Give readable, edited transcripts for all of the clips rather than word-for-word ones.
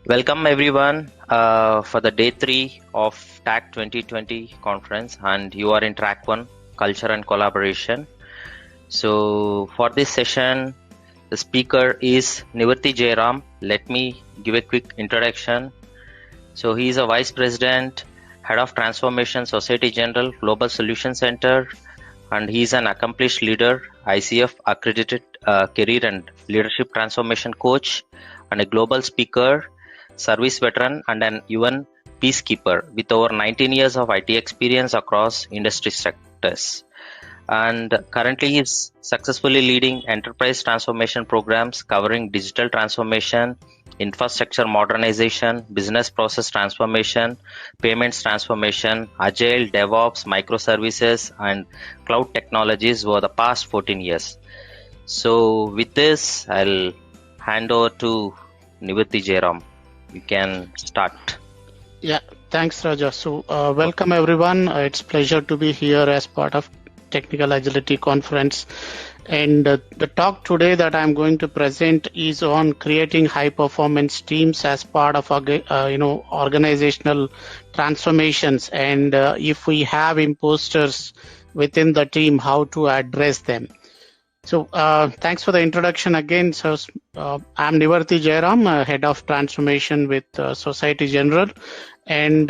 Welcome everyone for the day 3 of TAC 2020 conference, and you are in track 1, Culture and Collaboration. So for this session, the speaker is Nivarthi Jairam. Let me give a quick introduction. So he is a Vice President, Head of Transformation, Society General, Global Solution Center, and he is an accomplished leader, ICF accredited career and leadership transformation coach, and a global speaker, service veteran, and an UN peacekeeper with over 19 years of IT experience across industry sectors. And currently he is successfully leading enterprise transformation programs covering digital transformation, infrastructure modernization, business process transformation, payments transformation, agile, DevOps, microservices, and cloud technologies over the past 14 years. So with this, I'll hand over to Nivarthi Jairam. You can start. Yeah, thanks, Raja. So welcome everyone. It's pleasure to be here as part of Technical Agility Conference. And the talk today that I'm going to present is on creating high performance teams as part of organizational transformations, and if we have imposters within the team, how to address them. So thanks for the introduction again. So I'm Nivarthi Jairam, Head of Transformation with Society General, and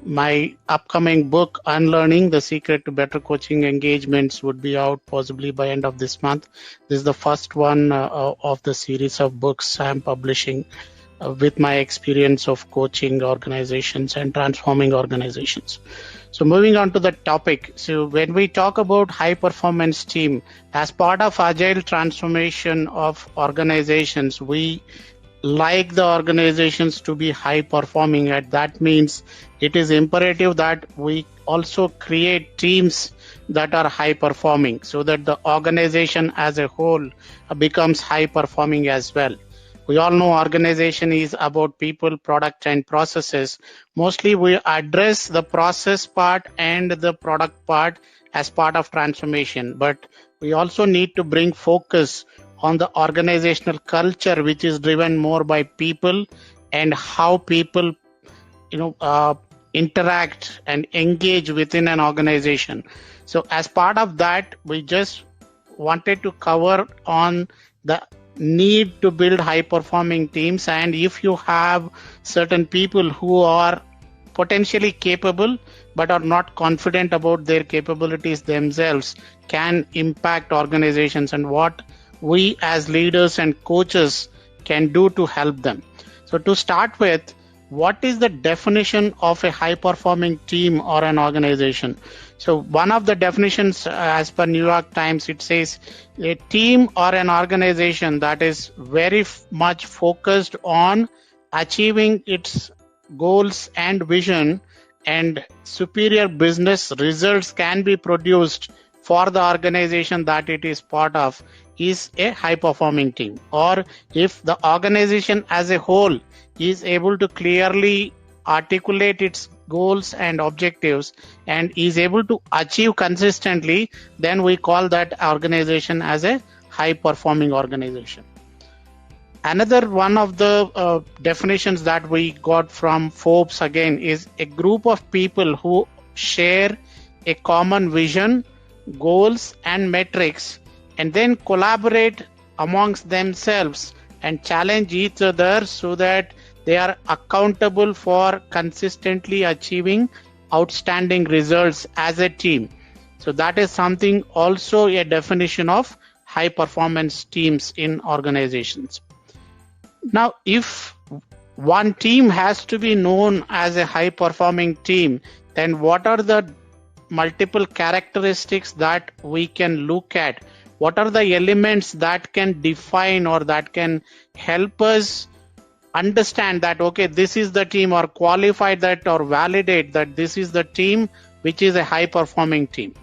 my upcoming book, Unlearning: The Secret to Better Coaching Engagements, would be out possibly by end of this month. This is the first one of the series of books I'm publishing with my experience of coaching organizations and transforming organizations. So moving on to the topic. So when we talk about high performance team, as part of agile transformation of organizations, we like the organizations to be high performing, and that means it is imperative that we also create teams that are high performing so that the organization as a whole becomes high performing as well. We all know organization is about people, product, and processes. Mostly we address the process part and the product part as part of transformation, but we also need to bring focus on the organizational culture, which is driven more by people and how people interact and engage within an organization. So as part of that, we just wanted to cover on the need to build high performing teams, and if you have certain people who are potentially capable but are not confident about their capabilities themselves, can impact organizations, and what we as leaders and coaches can do to help them. So to start with, what is the definition of a high performing team or an organization? So one of the definitions as per New York Times, it says a team or an organization that is very much focused on achieving its goals and vision, and superior business results can be produced for the organization that it is part of, is a high performing team. Or if the organization as a whole is able to clearly articulate its goals and objectives and is able to achieve consistently, then we call that organization as a high performing organization. Another one of the definitions that we got from Forbes again is a group of people who share a common vision, goals, and metrics, and then collaborate amongst themselves and challenge each other so that they are accountable for consistently achieving outstanding results as a team. So that is something also a definition of high performance teams in organizations. Now, if one team has to be known as a high performing team, then what are the multiple characteristics that we can look at? What are the elements that can define or that can help us understand that, okay, this is the team, or qualify that or validate that this is the team which is a high performing team?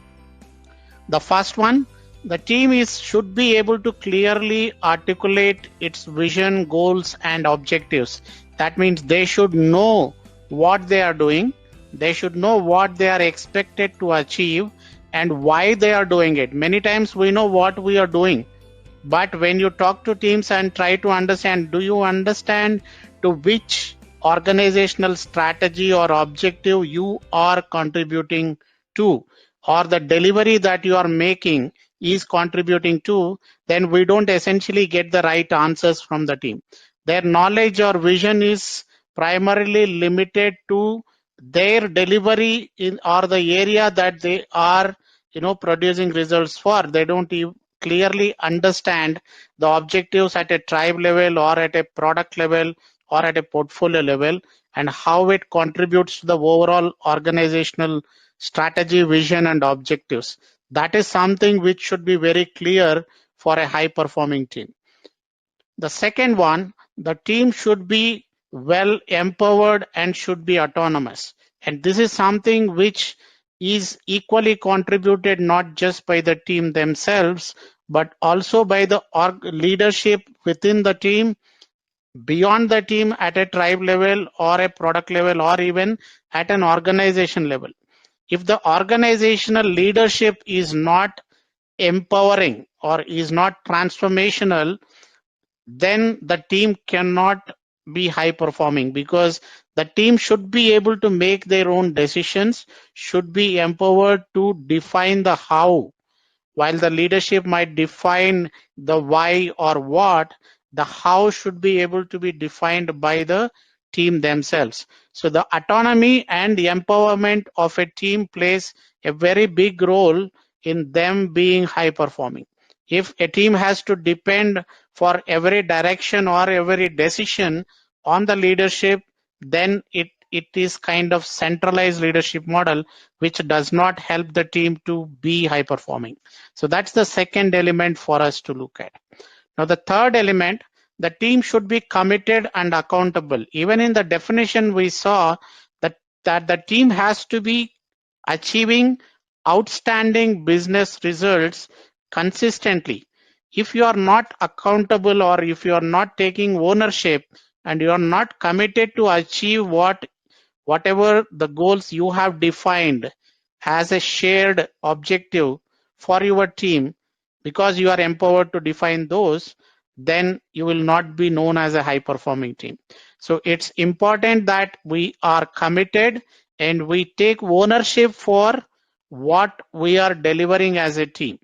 The first one, the team should be able to clearly articulate its vision, goals, and objectives. That means they should know what they are doing. They should know what they are expected to achieve and why they are doing it. Many times we know what we are doing, But when you talk to teams and try to understand, do you understand to which organizational strategy or objective you are contributing to, or the delivery that you are making is contributing to, then we don't essentially get the right answers from the team. Their knowledge or vision is primarily limited to their delivery in or the area that they are producing results for. They don't clearly understand the objectives at a tribe level or at a product level or at a portfolio level, and how it contributes to the overall organizational strategy, vision, and objectives. That is something which should be very clear for a high performing team. The second one, the team should be well empowered and should be autonomous. And this is something which is equally contributed not just by the team themselves, but also by the leadership within the team, beyond the team at a tribe level or a product level or even at an organization level. If the organizational leadership is not empowering or is not transformational, then the team cannot be high performing, because the team should be able to make their own decisions, should be empowered to define the how. While the leadership might define the why or what, the how should be able to be defined by the team themselves. So the autonomy and the empowerment of a team plays a very big role in them being high performing. If a team has to depend for every direction or every decision on the leadership, then it is kind of centralized leadership model, which does not help the team to be high performing. So that's the second element for us to look at. Now the third element, the team should be committed and accountable. Even in the definition we saw that the team has to be achieving outstanding business results consistently. If you are not accountable, or if you are not taking ownership and you are not committed to achieve whatever the goals you have defined as a shared objective for your team, because you are empowered to define those, then you will not be known as a high performing team. So it's important that we are committed and we take ownership for what we are delivering as a team.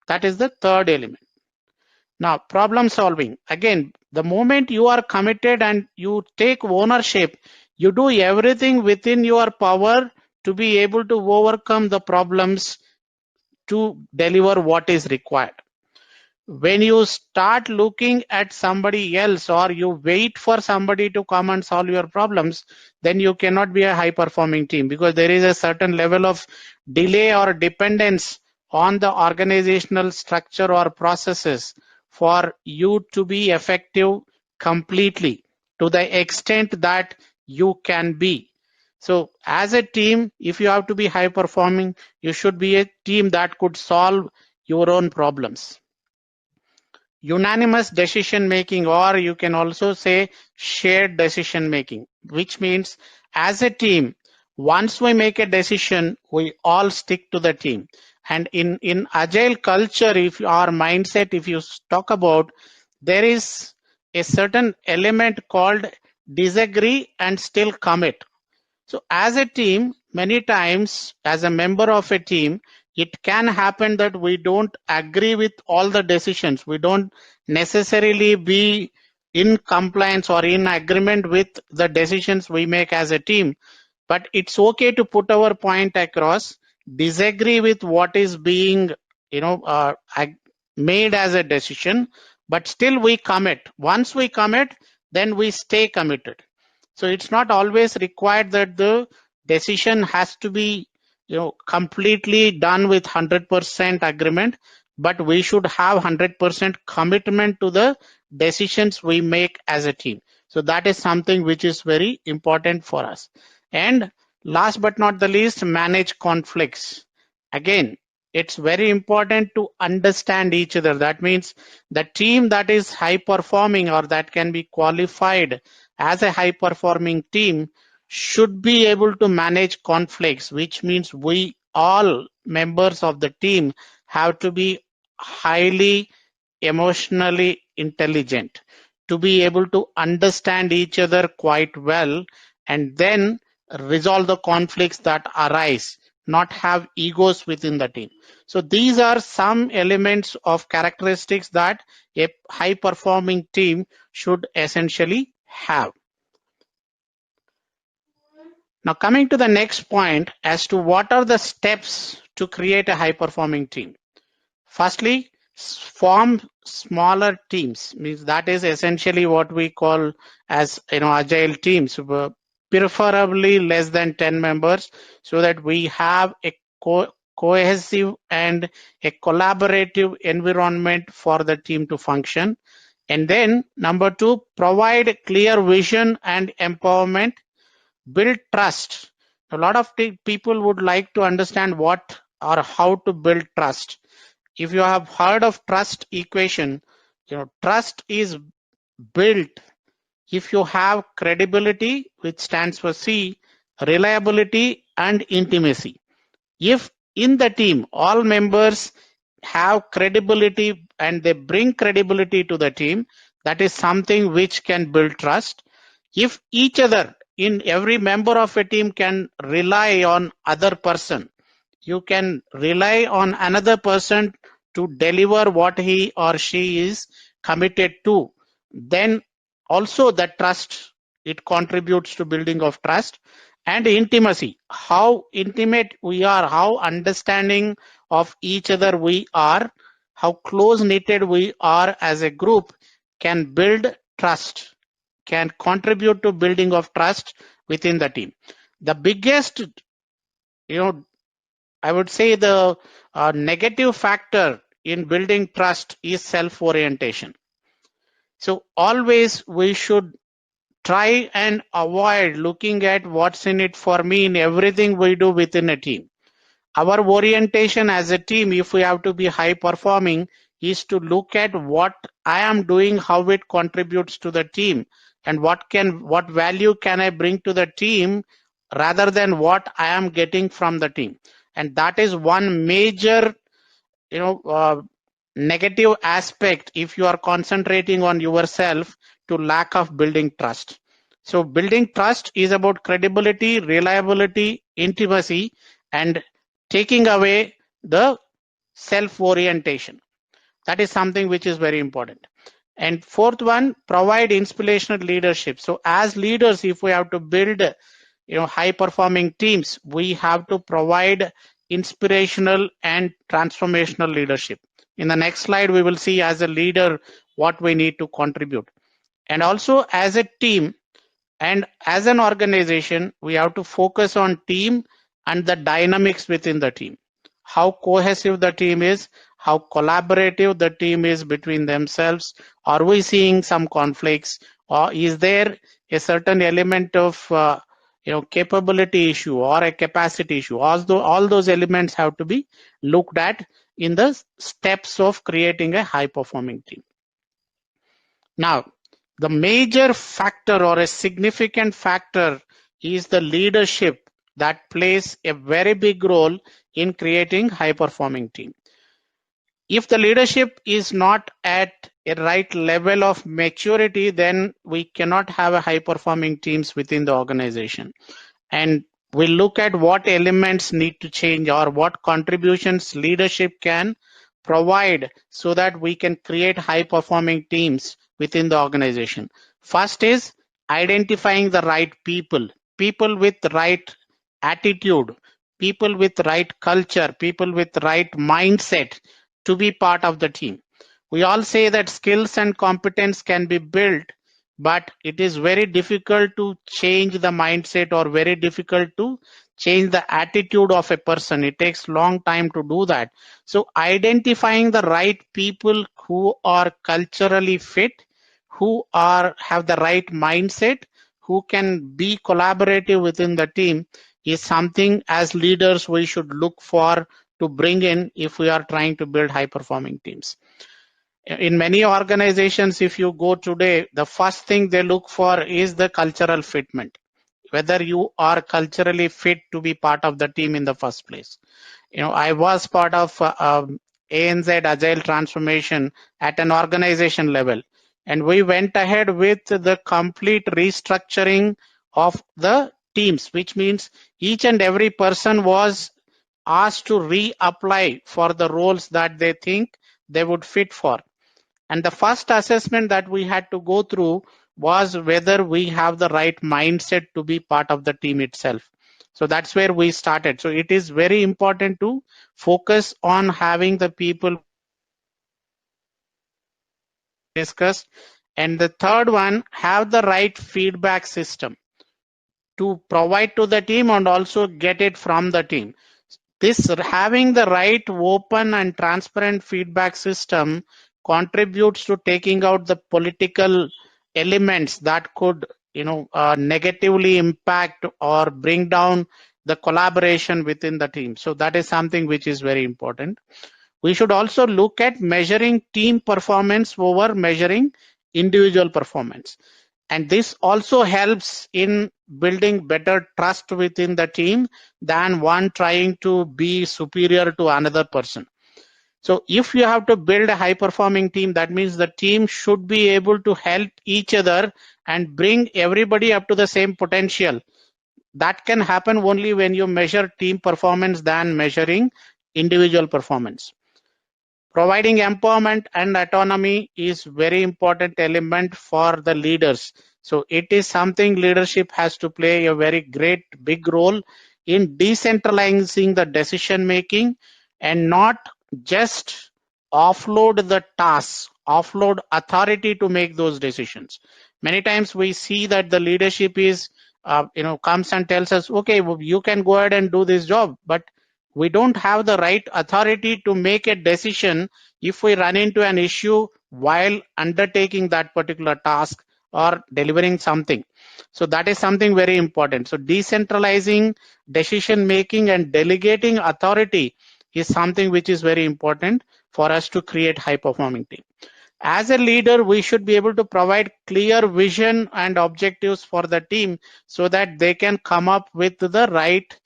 That is the third element. Now, problem solving. Again, the moment you are committed and you take ownership, you do everything within your power to be able to overcome the problems to deliver what is required. When you start looking at somebody else, or you wait for somebody to come and solve your problems, then you cannot be a high performing team, because there is a certain level of delay or dependence on the organizational structure or processes for you to be effective completely to the extent that you can be. So as a team, if you have to be high performing, you should be a team that could solve your own problems. Unanimous decision making, or you can also say shared decision making, which means as a team, once we make a decision, we all stick to the team. And in agile culture, if our mindset, if you talk about, there is a certain element called disagree and still commit. So as a team, many times as a member of a team, it can happen that we don't agree with all the decisions. We don't necessarily be in compliance or in agreement with the decisions we make as a team. But it's okay to put our point across, disagree with what is being made as a decision, but still we commit. Once we commit, then we stay committed. So it's not always required that the decision has to be completely done with 100% agreement, but we should have 100% commitment to the decisions we make as a team. So that is something which is very important for us. And last but not the least, manage conflicts. Again, it's very important to understand each other. That means the team that is high performing, or that can be qualified as a high performing team, should be able to manage conflicts, which means we all members of the team have to be highly emotionally intelligent, to be able to understand each other quite well, and then resolve the conflicts that arise, not have egos within the team. So these are some elements of characteristics that a high performing team should essentially have. Now coming to the next point as to what are the steps to create a high performing team. Firstly, form smaller teams. Means that is essentially what we call as agile teams, preferably less than 10 members, so that we have a cohesive and a collaborative environment for the team to function. And then number 2, provide clear vision and empowerment. Build trust. A lot of people would like to understand what or how to build trust. If you have heard of trust equation, trust is built if you have credibility, which stands for C, reliability and intimacy. If in the team all members have credibility and they bring credibility to the team, that is something which can build trust. If each other, in every member of a team can rely on other person, you can rely on another person to deliver what he or she is committed to, then also the trust, it contributes to building of trust. And intimacy, how intimate we are, how understanding of each other we are, how close knitted we are as a group can build trust, can contribute to building of trust within the team. The biggest, I would say the negative factor in building trust is self-orientation. So always we should try and avoid looking at what's in it for me in everything we do within a team. Our orientation as a team, if we have to be high performing, is to look at what I am doing, how it contributes to the team, and what value can I bring to the team rather than what I am getting from the team. And that is one major negative aspect if you are concentrating on yourself, to lack of building trust. So building trust is about credibility, reliability, intimacy, and taking away the self-orientation. That is something which is very important. And fourth one, provide inspirational leadership. So as leaders, if we have to build high performing teams, we have to provide inspirational and transformational leadership. In the next slide, we will see as a leader what we need to contribute. And also as a team and as an organization, we have to focus on team and the dynamics within the team. How cohesive the team is, how collaborative the team is between themselves. Are we seeing some conflicts, or is there a certain element of capability issue or a capacity issue? All those elements have to be looked at in the steps of creating a high performing team. Now, the major factor or a significant factor is the leadership that plays a very big role in creating high performing team. If the leadership is not at a right level of maturity, then we cannot have a high performing teams within the organization. And we'll look at what elements need to change or what contributions leadership can provide so that we can create high performing teams within the organization. First is identifying the right people with the right attitude, people with right culture, people with right mindset to be part of the team. We all say that skills and competence can be built, but it is very difficult to change the mindset or very difficult to change the attitude of a person. It takes long time to do that. So identifying the right people who are culturally fit, who have the right mindset, who can be collaborative within the team is something as leaders we should look for to bring in if we are trying to build high performing teams. In many organizations, if you go today, the first thing they look for is the cultural fitment, whether you are culturally fit to be part of the team in the first place. I was part of ANZ Agile Transformation at an organization level. And we went ahead with the complete restructuring of the teams, which means each and every person was asked to reapply for the roles that they think they would fit for. And the first assessment that we had to go through was whether we have the right mindset to be part of the team itself. So that's where we started. So it is very important to focus on having the people discussed. And the third one, have the right feedback system to provide to the team and also get it from the team. This having the right open and transparent feedback system contributes to taking out the political elements that could negatively impact or bring down the collaboration within the team. So that is something which is very important. We should also look at measuring team performance over measuring individual performance. And this also helps in building better trust within the team than one trying to be superior to another person. So if you have to build a high performing team, that means the team should be able to help each other and bring everybody up to the same potential. That can happen only when you measure team performance than measuring individual performance. Providing empowerment and autonomy is very important element for the leaders. So it is something leadership has to play a very great big role in decentralizing the decision making and not just offload the tasks, offload authority to make those decisions. Many times we see that the leadership is comes and tells us, okay, you can go ahead and do this job, but we don't have the right authority to make a decision if we run into an issue while undertaking that particular task or delivering something. So that is something very important. So decentralizing decision making and delegating authority is something which is very important for us to create high performing team. As a leader, we should be able to provide clear vision and objectives for the team so that they can come up with the right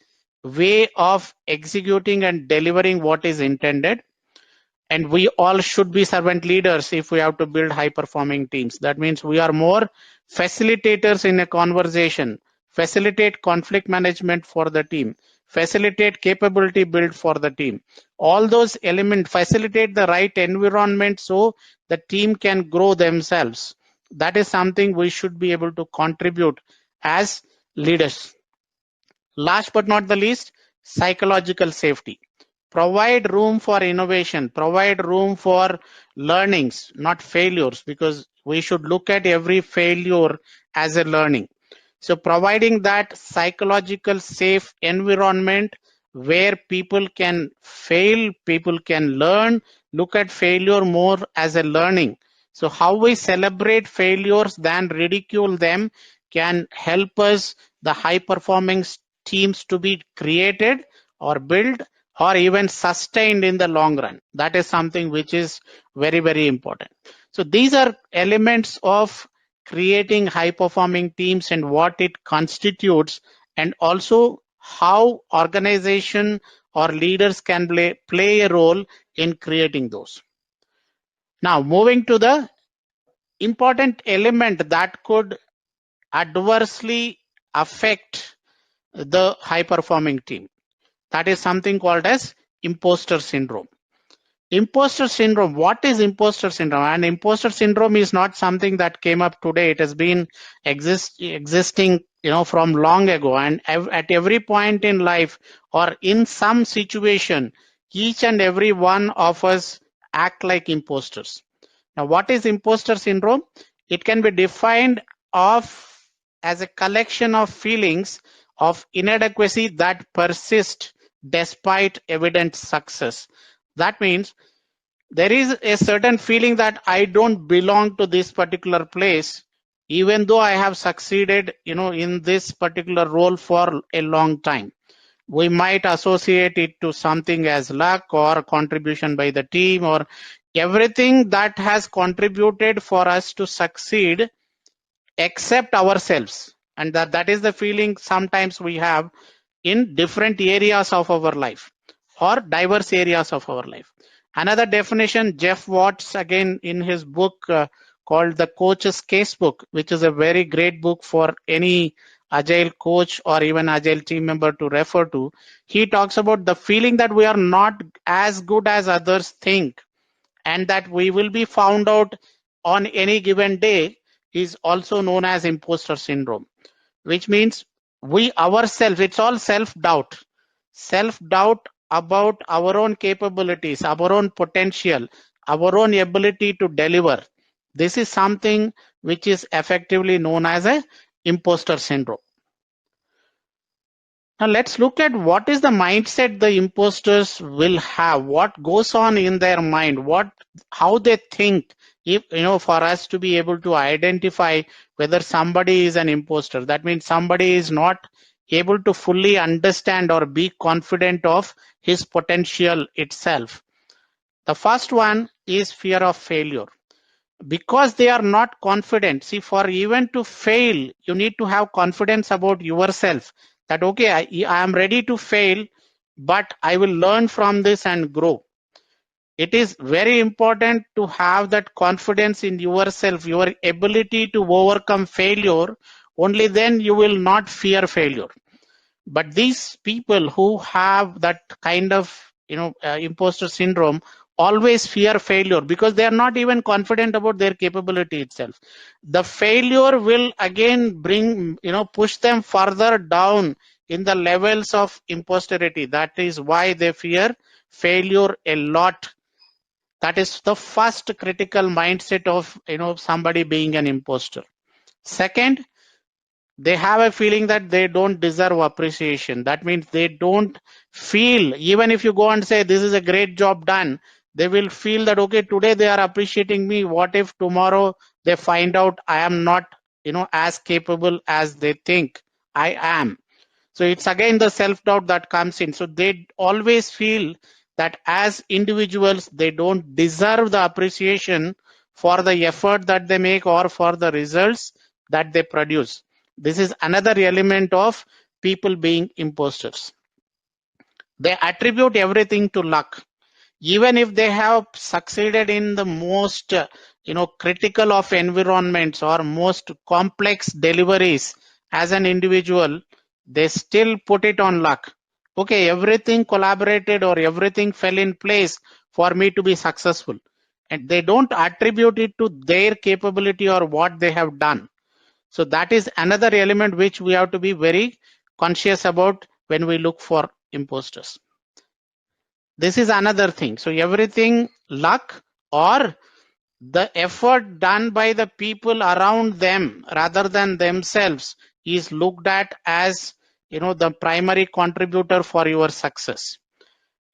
way of executing and delivering what is intended. And we all should be servant leaders if we have to build high performing teams. That means we are more facilitators in a conversation, facilitate conflict management for the team, facilitate capability build for the team. All those elements facilitate the right environment so the team can grow themselves. That is something we should be able to contribute as leaders. Last but not the least, psychological safety. Provide room for innovation, provide room for learnings, not failures, because we should look at every failure as a learning. So providing that psychological safe environment where people can fail, people can learn, look at failure more as a learning. So how we celebrate failures than ridicule them can help us the high performing teams to be created or built or even sustained in the long run. That is something which is very, very important. So these are elements of creating high performing teams and what it constitutes, and also how organization or leaders can play a role in creating those. Now moving to the important element that could adversely affect the high performing team. That is something called as imposter syndrome. Imposter syndrome, what is imposter syndrome? And imposter syndrome is not something that came up today. It has been existing from long ago, and at every point in life or in some situation, each and every one of us act like imposters. Now what is imposter syndrome? It can be defined as a collection of feelings of inadequacy that persist despite evident success. That means there is a certain feeling that I don't belong to this particular place, even though I have succeeded, in this particular role for a long time. We might associate it to something as luck or contribution by the team or everything that has contributed for us to succeed except ourselves. And that is the feeling sometimes we have in different areas of our life or diverse areas of our life. Another definition, Jeff Watts, again in his book called The Coach's Casebook, which is a very great book for any agile coach or even agile team member to refer to. He talks about the feeling that we are not as good as others think and that we will be found out on any given day is also known as imposter syndrome, which means we ourselves, it's all self-doubt about our own capabilities, our own potential, our own ability to deliver. This is something which is effectively known as a imposter syndrome. Now let's look at what is the mindset the imposters will have, what goes on in their mind, how they think, if for us to be able to identify whether somebody is an imposter. That means somebody is not able to fully understand or be confident of his potential itself. The first one is fear of failure. Because they are not confident, see, for even to fail, you need to have confidence about yourself that, okay, I am ready to fail, but I will learn from this and grow. It is very important to have that confidence in yourself, your ability to overcome failure. Only then you will not fear failure. But these people who have that kind of imposter syndrome always fear failure because they are not even confident about their capability itself. The failure will again bring push them further down in the levels of imposterity. That is why they fear failure a lot. That is the first critical mindset of somebody being an imposter. Second, they have a feeling that they don't deserve appreciation. That means they don't feel, even if you go and say this is a great job done, they will feel that, okay, today they are appreciating me. What if tomorrow they find out I am not as capable as they think I am? So it's again the self-doubt that comes in. So they always feel that as individuals they don't deserve the appreciation for the effort that they make or for the results that they produce. This is another element of people being imposters. They attribute everything to luck. Even if they have succeeded in the most critical of environments or most complex deliveries as an individual, they still put it on luck. Okay, everything collaborated or everything fell in place for me to be successful. And they don't attribute it to their capability or what they have done. So that is another element which we have to be very conscious about when we look for imposters. This is another thing. So everything luck or the effort done by the people around them rather than themselves is looked at as the primary contributor for your success.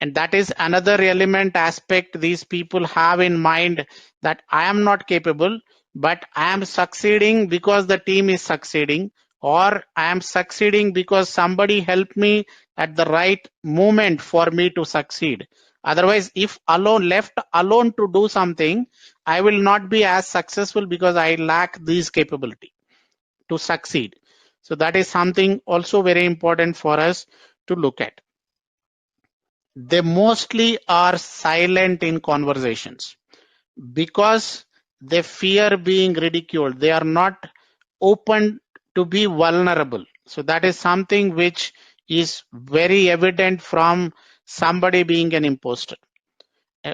And that is another element aspect these people have in mind, that I am not capable, but I am succeeding because the team is succeeding, or I am succeeding because somebody helped me at the right moment for me to succeed. Otherwise, if left alone to do something, I will not be as successful because I lack these capability to succeed. So that is something also very important for us to look at. They mostly are silent in conversations because they fear being ridiculed. They are not open to be vulnerable. So that is something which is very evident from somebody being an imposter.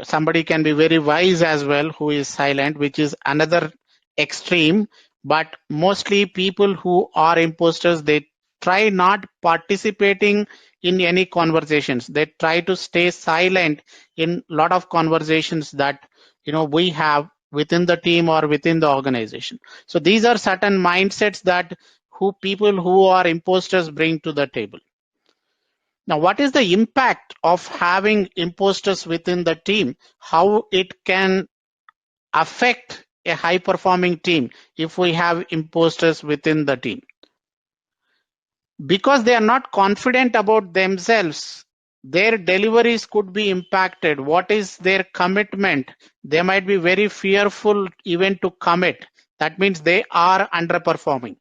Somebody can be very wise as well who is silent, which is another extreme. But mostly people who are imposters, they try not participating in any conversations. They try to stay silent in a lot of conversations that we have within the team or within the organization. So these are certain mindsets that people who are imposters bring to the table. Now, what is the impact of having imposters within the team? How it can affect a high-performing team if we have imposters within the team? Because they are not confident about themselves, their deliveries could be impacted. What is their commitment? They might be very fearful even to commit. That means they are underperforming.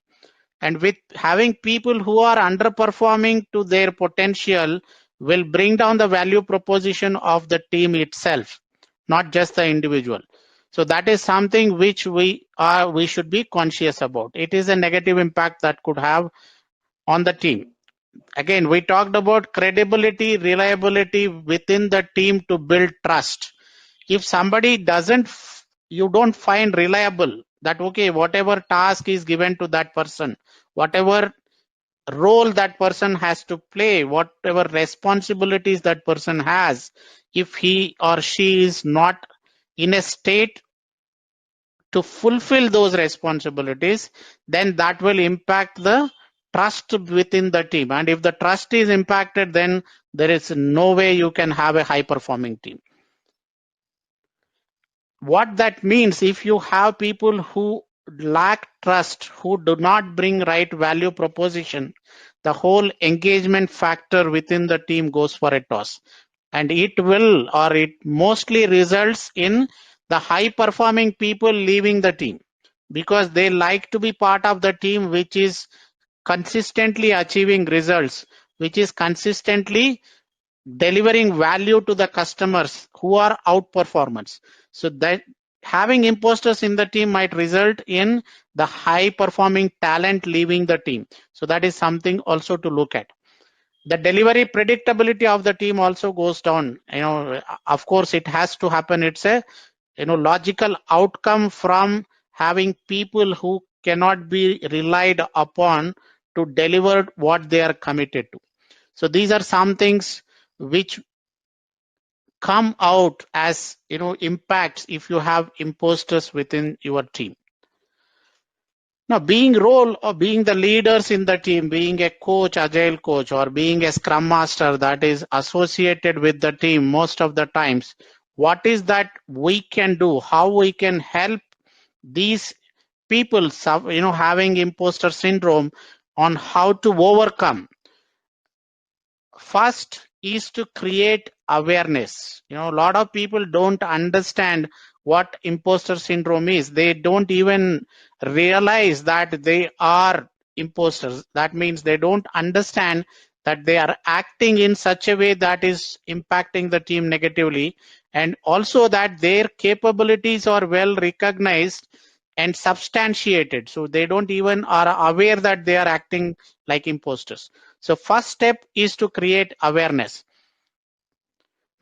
And with having people who are underperforming to their potential will bring down the value proposition of the team itself. not just the individual. So that is something which we should be conscious about. It is a negative impact that could have on the team. Again, we talked about credibility, reliability within the team to build trust. If somebody you don't find reliable, that okay, whatever task is given to that person, whatever role that person has to play, whatever responsibilities that person has, if he or she is not in a state to fulfill those responsibilities, then that will impact the trust within the team. And if the trust is impacted, then there is no way you can have a high performing team. What that means, if you have people who lack trust, who do not bring right value proposition, the whole engagement factor within the team goes for a toss. And it mostly results in the high performing people leaving the team, because they like to be part of the team which is consistently achieving results, which is consistently delivering value to the customers who are outperformers. So that having imposters in the team might result in the high performing talent leaving the team. So that is something also to look at. The delivery predictability of the team also goes down. Of course it has to happen. It's a logical outcome from having people who cannot be relied upon to deliver what they are committed to. So these are some things which come out as impacts if you have imposters within your team. Now, being the leaders in the team, being a coach, agile coach, or being a scrum master that is associated with the team most of the times, what is that we can do? How we can help these people having imposter syndrome on how to overcome? First is to create awareness. A lot of people don't understand what imposter syndrome is. They don't even realize that they are imposters. That means they don't understand that they are acting in such a way that is impacting the team negatively, and also that their capabilities are well recognized and substantiated. So they don't even are aware that they are acting like imposters. So first step is to create awareness.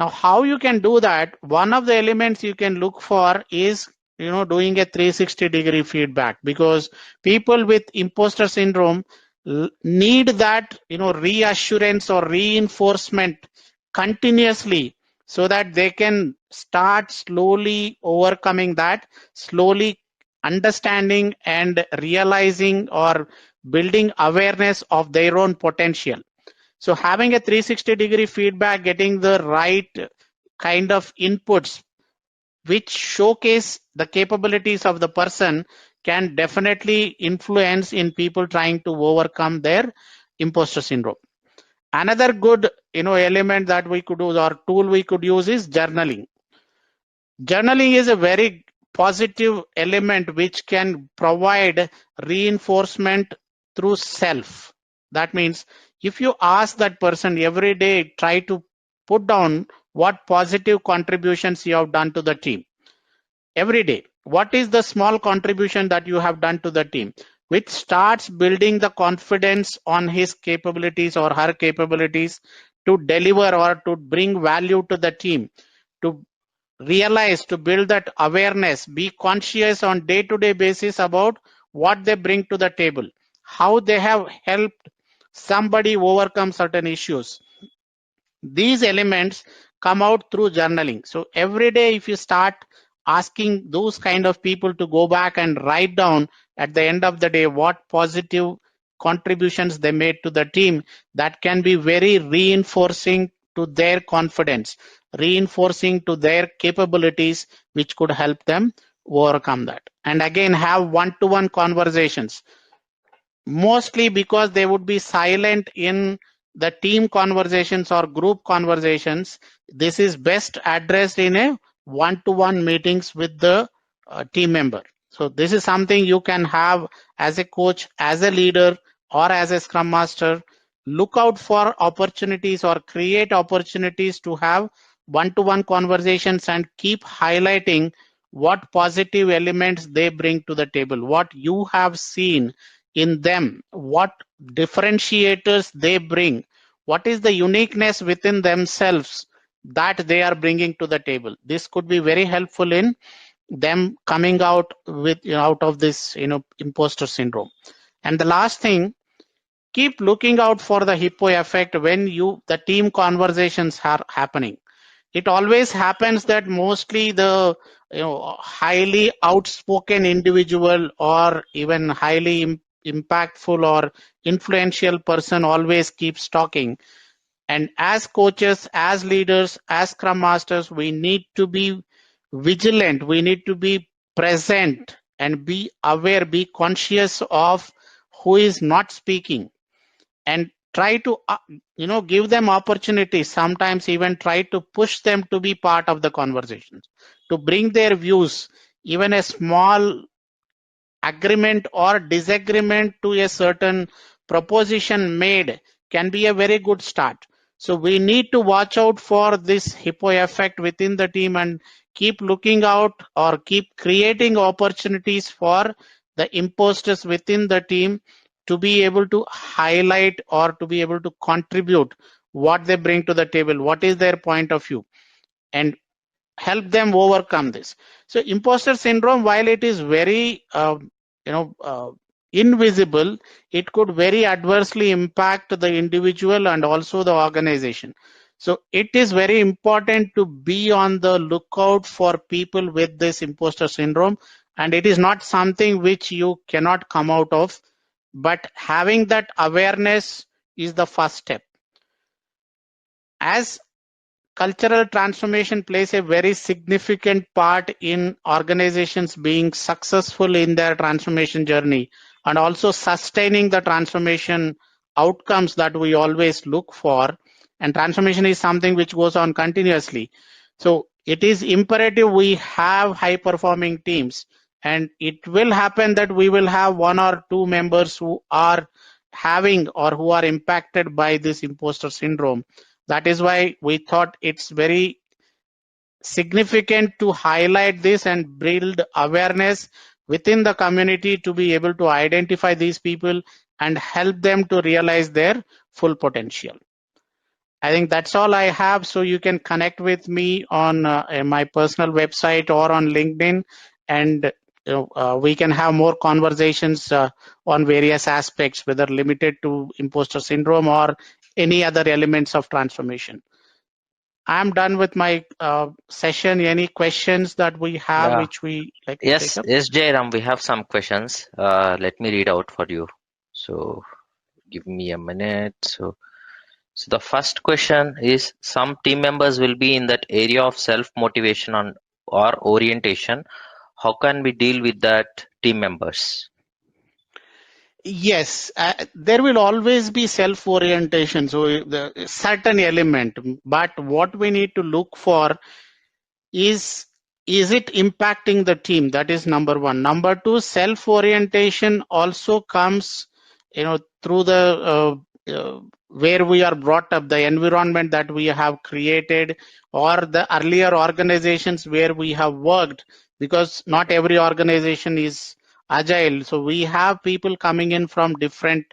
Now, how you can do that? One of the elements you can look for is doing a 360-degree feedback, because people with imposter syndrome need that reassurance or reinforcement continuously, so that they can start slowly overcoming that, slowly understanding and realizing or building awareness of their own potential. So having a 360-degree feedback, getting the right kind of inputs which showcase the capabilities of the person, can definitely influence in people trying to overcome their imposter syndrome. Another good element that we could do, or tool we could use, is journaling. Journaling is a very positive element which can provide reinforcement through self. That means if you ask that person every day, try to put down what positive contributions you have done to the team. Every day, what is the small contribution that you have done to the team, which starts building the confidence on his capabilities or her capabilities to deliver or to bring value to the team, to realize, to build that awareness, be conscious on day-to-day basis about what they bring to the table, how they have helped somebody overcome certain issues. These elements come out through journaling. So every day, if you start asking those kind of people to go back and write down at the end of the day what positive contributions they made to the team, that can be very reinforcing to their confidence, reinforcing to their capabilities, which could help them overcome that. And again, have one-to-one conversations, mostly because they would be silent in the team conversations or group conversations. This is best addressed in a one-to-one meetings with the team member. So this is something you can have as a coach, as a leader, or as a scrum master. Look out for opportunities or create opportunities to have one-to-one conversations and keep highlighting what positive elements they bring to the table, what you have seen in them, what differentiators they bring, what is the uniqueness within themselves that they are bringing to the table. This could be very helpful in them coming out with out of this imposter syndrome. And the last thing, keep looking out for the hippo effect when the team conversations are happening. It always happens that mostly the highly outspoken individual or even highly impactful or influential person always keeps talking. And as coaches, as leaders, as scrum masters, we need to be vigilant, we need to be present and be aware, be conscious of who is not speaking, and try to give them opportunities, sometimes even try to push them to be part of the conversations, to bring their views. Even a small agreement or disagreement to a certain proposition made can be a very good start. So we need to watch out for this hippo effect within the team and keep looking out or keep creating opportunities for the imposters within the team to be able to highlight or to be able to contribute what they bring to the table, what is their point of view, and help them overcome this. So imposter syndrome, while it is very invisible, it could very adversely impact the individual and also the organization. So it is very important to be on the lookout for people with this imposter syndrome, and it is not something which you cannot come out of, but having that awareness is the first step. As cultural transformation plays a very significant part in organizations being successful in their transformation journey and also sustaining the transformation outcomes that we always look for. And transformation is something which goes on continuously. So it is imperative we have high performing teams, and it will happen that we will have one or two members who are having or who are impacted by this imposter syndrome. That is why we thought it's very significant to highlight this and build awareness within the community to be able to identify these people and help them to realize their full potential. I think that's all I have. So you can connect with me on my personal website or on LinkedIn, and we can have more conversations on various aspects, whether limited to imposter syndrome or any other elements of transformation. I'm done with my session. Any questions that we have, which we like to take up? Yes, Jairam, we have some questions. Let me read out for you. So give me a minute. So the first question is, some team members will be in that area of self-motivation or orientation. How can we deal with that team members? Yes, there will always be self-orientation, so the certain element, but what we need to look for is it impacting the team? That is number one. Number two, self-orientation also comes through the where we are brought up, the environment that we have created, or the earlier organizations where we have worked, because not every organization is agile. So we have people coming in from different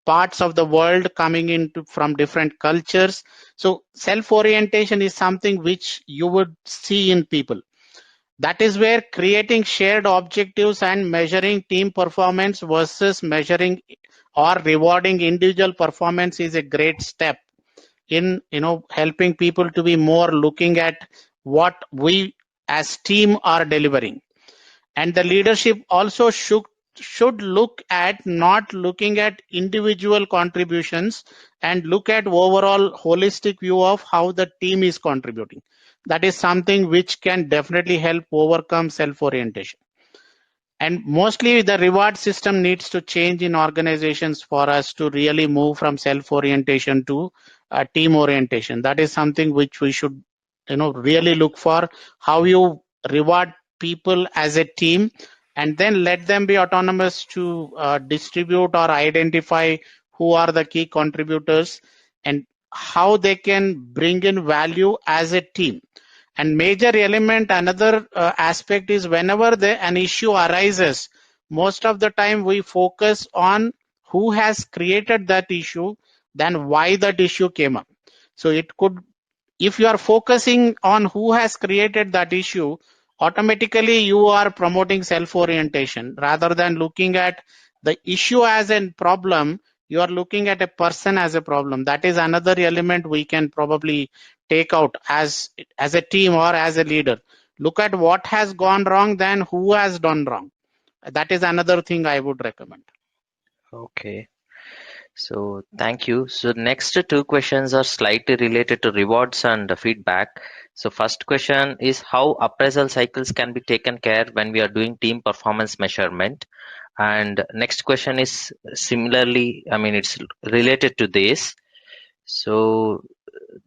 parts of the world, coming into from different cultures. So self-orientation is something which you would see in people. That is where creating shared objectives and measuring team performance versus measuring or rewarding individual performance is a great step in helping people to be more looking at what we as team are delivering. And the leadership also should look at not looking at individual contributions and look at overall holistic view of how the team is contributing. That is something which can definitely help overcome self-orientation. And mostly the reward system needs to change in organizations for us to really move from self-orientation to team orientation. That is something which we should really look for, how you reward people as a team and then let them be autonomous to distribute or identify who are the key contributors and how they can bring in value as a team. And major element, another aspect is whenever an issue arises, most of the time we focus on who has created that issue than why that issue came up. So it could, if you are focusing on who has created that issue, automatically you are promoting self-orientation rather than looking at the issue as a problem. You are looking at a person as a problem. That is another element we can probably take out as a team or as a leader. Look at what has gone wrong than who has done wrong. That is another thing I would recommend. Okay. So thank you. So next two questions are slightly related to rewards and feedback. So first question is how appraisal cycles can be taken care when we are doing team performance measurement. And next question is similarly, I mean, it's related to this. So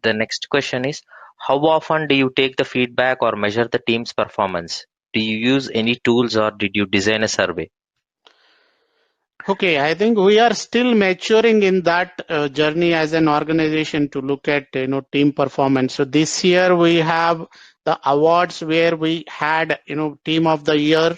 the next question is how often do you take the feedback or measure the team's performance? Do you use any tools or did you design a survey? Okay, I think we are still maturing in that journey as an organization to look at team performance. So this year we have the awards where we had team of the year,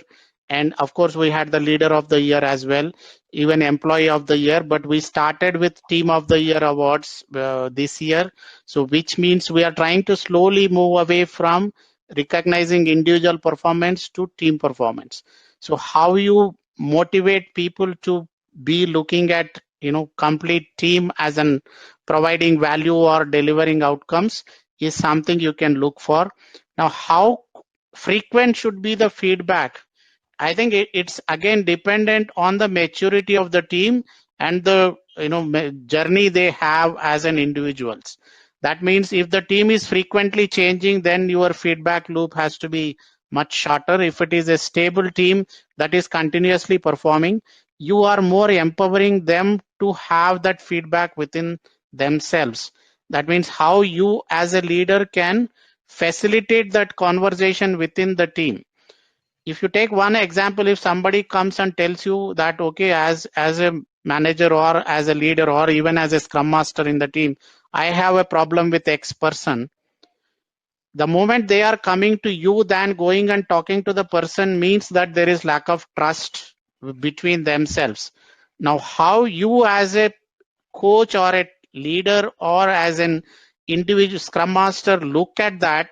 and of course we had the leader of the year as well, even employee of the year. But we started with team of the year awards this year. So which means we are trying to slowly move away from recognizing individual performance to team performance. So how you motivate people to be looking at complete team as an providing value or delivering outcomes is something you can look for. Now, how frequent should be the feedback? I think it's again dependent on the maturity of the team and the journey they have as an individuals. That means if the team is frequently changing, then your feedback loop has to be much shorter. If it is a stable team that is continuously performing, you are more empowering them to have that feedback within themselves. That means how you as a leader can facilitate that conversation within the team. If you take one example, if somebody comes and tells you that, okay, as a manager or as a leader or even as a scrum master in the team, I have a problem with X person. The moment they are coming to you, then going and talking to the person means that there is lack of trust between themselves. Now, how you as a coach or a leader or as an individual scrum master look at that,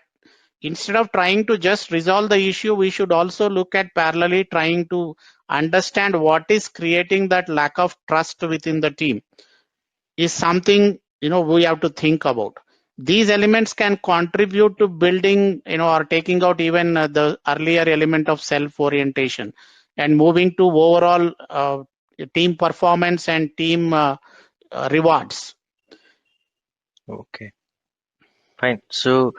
instead of trying to just resolve the issue, we should also look at parallelly trying to understand what is creating that lack of trust within the team is something we have to think about. These elements can contribute to building or taking out even the earlier element of self orientation and moving to overall team performance and team rewards. Okay, fine. So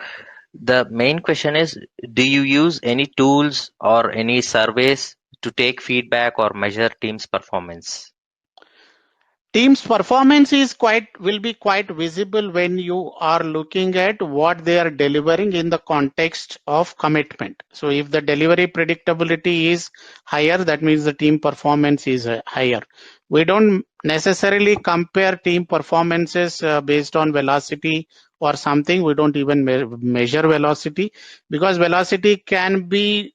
the main question is, do you use any tools or any surveys to take feedback or measure team's performance? Team's performance will be quite visible when you are looking at what they are delivering in the context of commitment. So if the delivery predictability is higher, that means the team performance is higher. We don't necessarily compare team performances based on velocity or something. We don't even measure velocity, because velocity can be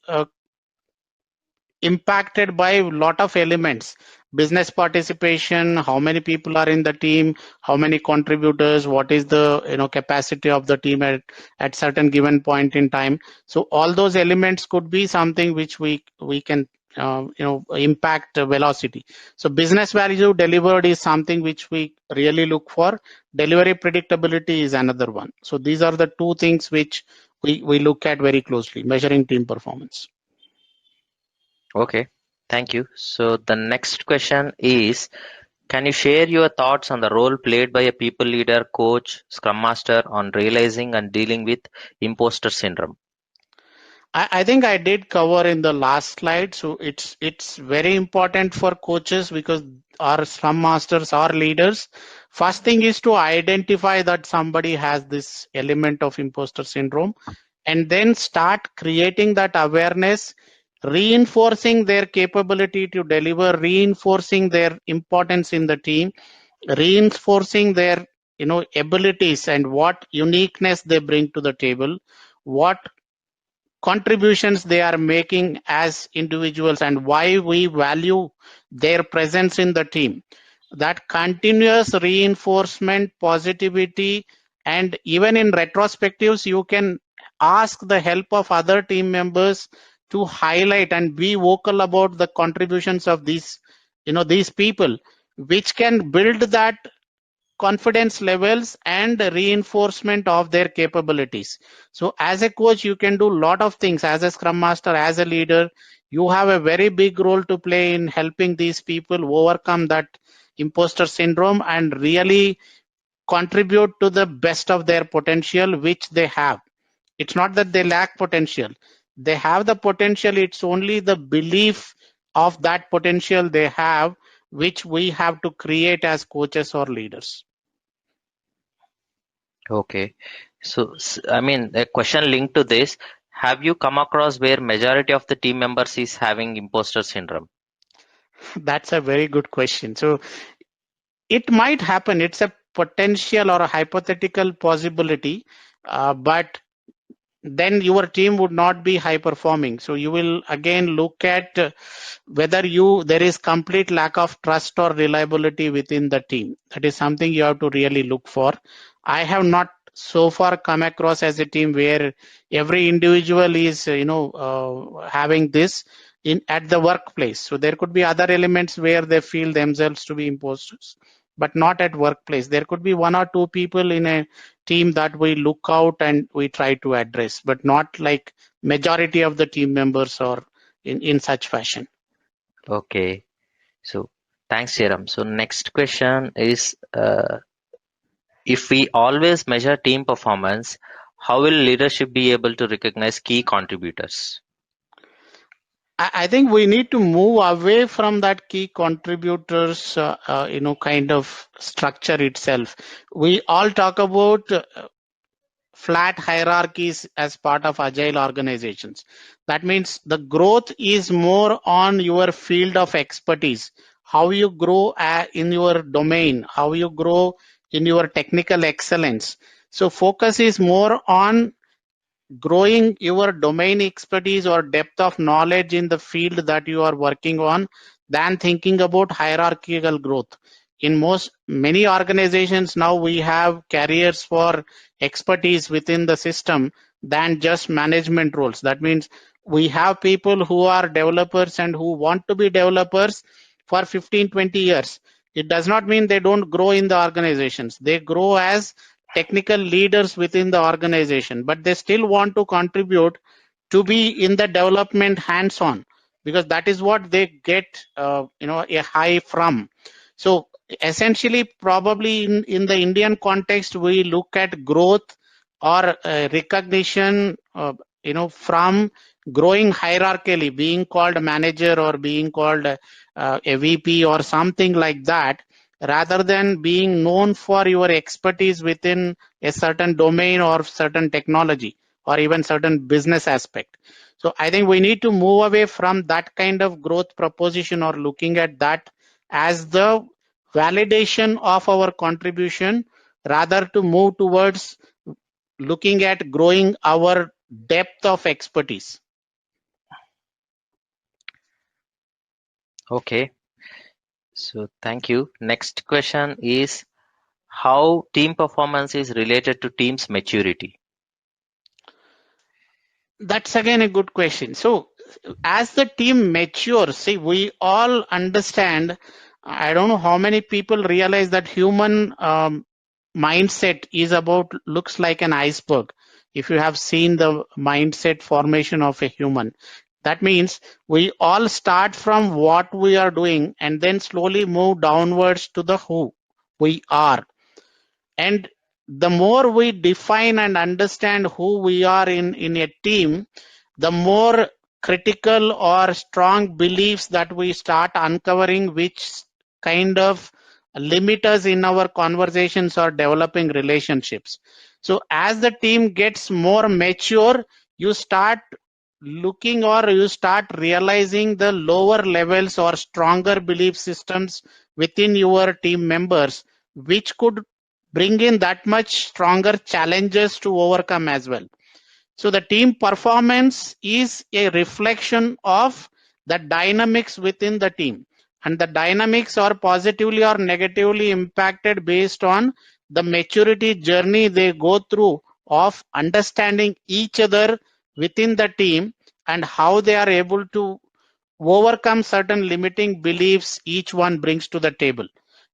impacted by a lot of elements: business participation, how many people are in the team, how many contributors, what is the capacity of the team at certain given point in time. So all those elements could be something which we can impact velocity. So business value delivered is something which we really look for. Delivery predictability is another one. So these are the two things which we look at very closely, measuring team performance. Okay, thank you. So the next question is, can you share your thoughts on the role played by a people leader, coach, scrum master on realizing and dealing with imposter syndrome? I think I did cover in the last slide. So it's very important for coaches, because our scrum masters are leaders. First thing is to identify that somebody has this element of imposter syndrome, and then start creating that awareness, reinforcing their capability to deliver, reinforcing their importance in the team, reinforcing their abilities and what uniqueness they bring to the table, what contributions they are making as individuals, and why we value their presence in the team. That continuous reinforcement, positivity, and even in retrospectives, you can ask the help of other team members to highlight and be vocal about the contributions of these people, which can build that confidence levels and reinforcement of their capabilities. So as a coach, you can do a lot of things. As a scrum master, as a leader, you have a very big role to play in helping these people overcome that imposter syndrome and really contribute to the best of their potential, which they have. It's not that they lack potential. They have the potential. It's only the belief of that potential they have, which we have to create as coaches or leaders. Okay. So, I mean, a question linked to this. Have you come across where majority of the team members is having imposter syndrome? That's a very good question. So it might happen. It's a potential or a hypothetical possibility, but then your team would not be high performing. So you will again look at whether there is complete lack of trust or reliability within the team. That is something you have to really look for. I have not so far come across as a team where every individual is having this in at the workplace. So there could be other elements where they feel themselves to be imposters, but not at workplace. There could be one or two people in a team that we look out and we try to address, but not like majority of the team members or in such fashion. Okay. So, thanks, Jairam. So, next question is, if we always measure team performance, how will leadership be able to recognize key contributors? I think we need to move away from that key contributors, kind of structure itself. We all talk about flat hierarchies as part of agile organizations. That means the growth is more on your field of expertise, how you grow in your domain, how you grow in your technical excellence. So focus is more on growing your domain expertise or depth of knowledge in the field that you are working on than thinking about hierarchical growth. In many organizations now, we have careers for expertise within the system than just management roles. That means we have people who are developers and who want to be developers for 15-20 years. It does not mean they don't grow in the organizations. They grow as technical leaders within the organization, but they still want to contribute to be in the development hands-on, because that is what they get a high from. So essentially, probably in the Indian context, we look at growth or recognition from growing hierarchically, being called manager or being called a VP or something like that, rather than being known for your expertise within a certain domain or certain technology or even certain business aspect. So I think we need to move away from that kind of growth proposition or looking at that as the validation of our contribution, rather to move towards looking at growing our depth of expertise. Okay. So, thank you. Next question is, how team performance is related to team's maturity? That's again a good question. So as the team matures, see, we all understand, I don't know how many people realize that human mindset looks like an iceberg. If you have seen the mindset formation of a human, that means we all start from what we are doing and then slowly move downwards to the who we are. And the more we define and understand who we are in a team, the more critical or strong beliefs that we start uncovering, which kind of limit us in our conversations or developing relationships. So as the team gets more mature, you start looking or you start realizing the lower levels or stronger belief systems within your team members, which could bring in that much stronger challenges to overcome as well. So the team performance is a reflection of the dynamics within the team, and the dynamics are positively or negatively impacted based on the maturity journey they go through of understanding each other within the team and how they are able to overcome certain limiting beliefs each one brings to the table,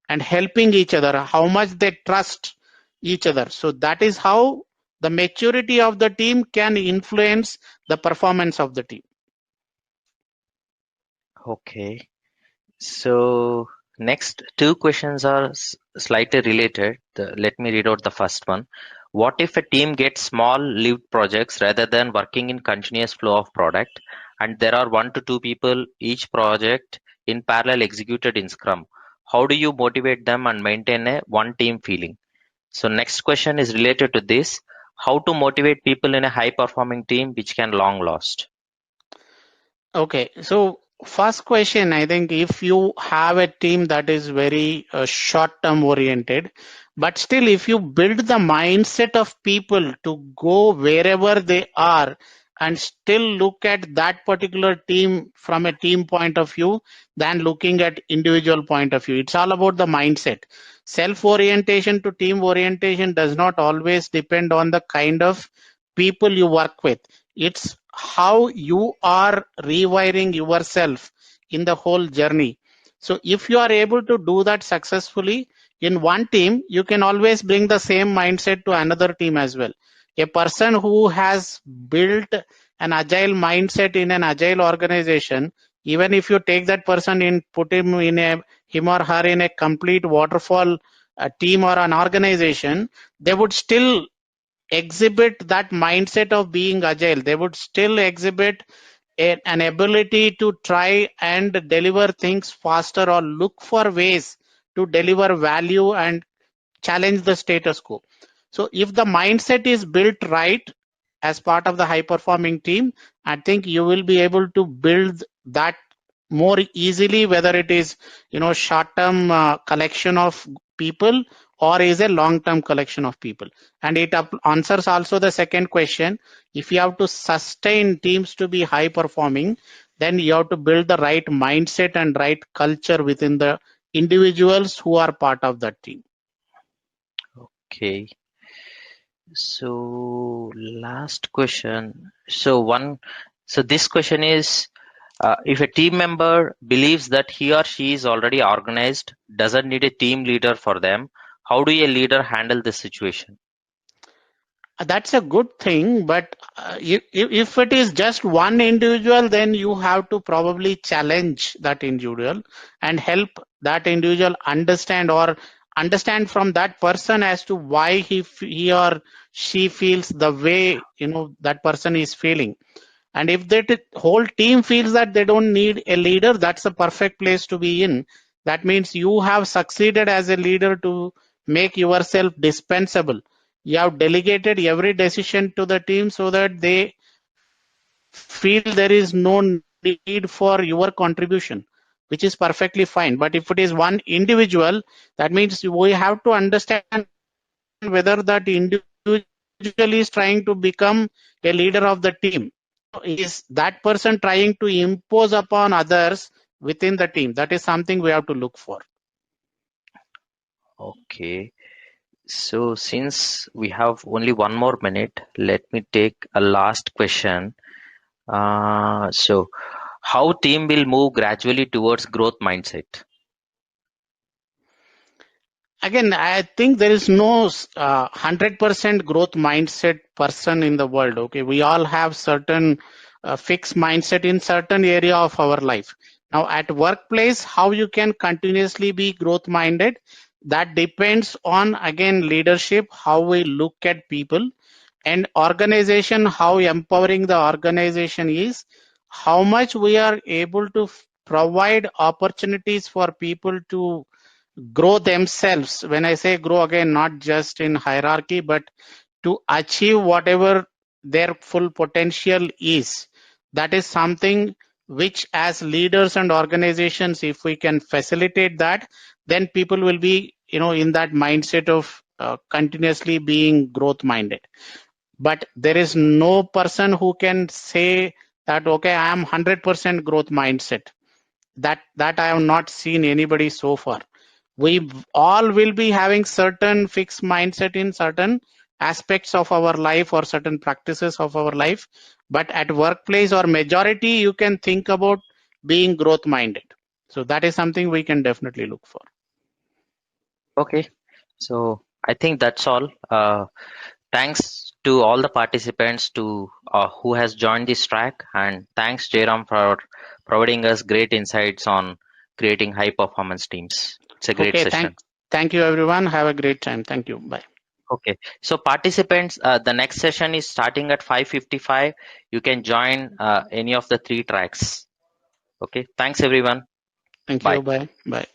and helping each other, how much they trust each other. So that is how the maturity of the team can influence the performance of the team. Okay. So next two questions are slightly related. Let me read out the first one. What if a team gets small lived projects rather than working in continuous flow of product, and there are 1 to 2 people each project in parallel executed in Scrum? How do you motivate them and maintain a one team feeling? So next question is related to this. How to motivate people in a high performing team which can long last? Okay, so first question, I think if you have a team that is very short-term oriented, but still if you build the mindset of people to go wherever they are and still look at that particular team from a team point of view than looking at individual point of view. It's all about the mindset. Self-orientation to team orientation does not always depend on the kind of people you work with. It's how you are rewiring yourself in the whole journey. So if you are able to do that successfully in one team, you can always bring the same mindset to another team as well. A person who has built an agile mindset in an agile organization, even if you take that person and put him or her in a complete waterfall team or an organization, they would still exhibit that mindset of being agile. They would still exhibit an ability to try and deliver things faster or look for ways to deliver value and challenge the status quo. So if the mindset is built right as part of the high performing team, I think you will be able to build that more easily, whether it is short term collection of people or is a long term collection of people. And it answers also the second question. If you have to sustain teams to be high performing, then you have to build the right mindset and right culture within the individuals who are part of that team. Okay. So last question. So this question is, if a team member believes that he or she is already organized, doesn't need a team leader for them, how do a leader handle this situation? That's a good thing, but if it is just one individual, then you have to probably challenge that individual and help that individual understand from that person as to why he or she feels the way that person is feeling. And if that whole team feels that they don't need a leader, that's a perfect place to be in. That means you have succeeded as a leader to make yourself dispensable. You have delegated every decision to the team so that they feel there is no need for your contribution, which is perfectly fine. But if it is one individual, that means we have to understand whether that individual is trying to become a leader of the team. Is that person trying to impose upon others within the team? That is something we have to look for. Okay. So since we have only 1 more minute, let me take a last question. So how team will move gradually towards growth mindset? Again, I think there is no 100% growth mindset person in the world. Okay, we all have certain fixed mindset in certain area of our life. Now, at workplace, how you can continuously be growth minded, that depends on, again, leadership, how we look at people, and organization, how empowering the organization is, how much we are able to provide opportunities for people to grow themselves. When I say grow, again, not just in hierarchy, but to achieve whatever their full potential is. That is something which, as leaders and organizations, if we can facilitate that, then people will be in that mindset of continuously being growth minded. But there is no person who can say that, okay, I am 100% growth mindset. That I have not seen anybody so far. We all will be having certain fixed mindset in certain aspects of our life or certain practices of our life. But at workplace or majority, you can think about being growth minded. So that is something we can definitely look for. Okay, so I think that's all. Thanks to all the participants who has joined this track, and thanks Jairam for providing us great insights on creating high performance teams. It's a great Okay, session. thank you everyone. Have a great time. Thank you. Bye. Okay, so participants, the next session is starting at 5:55. You can join any of the three tracks. Okay, thanks everyone. Thank Bye. you. Bye. Bye.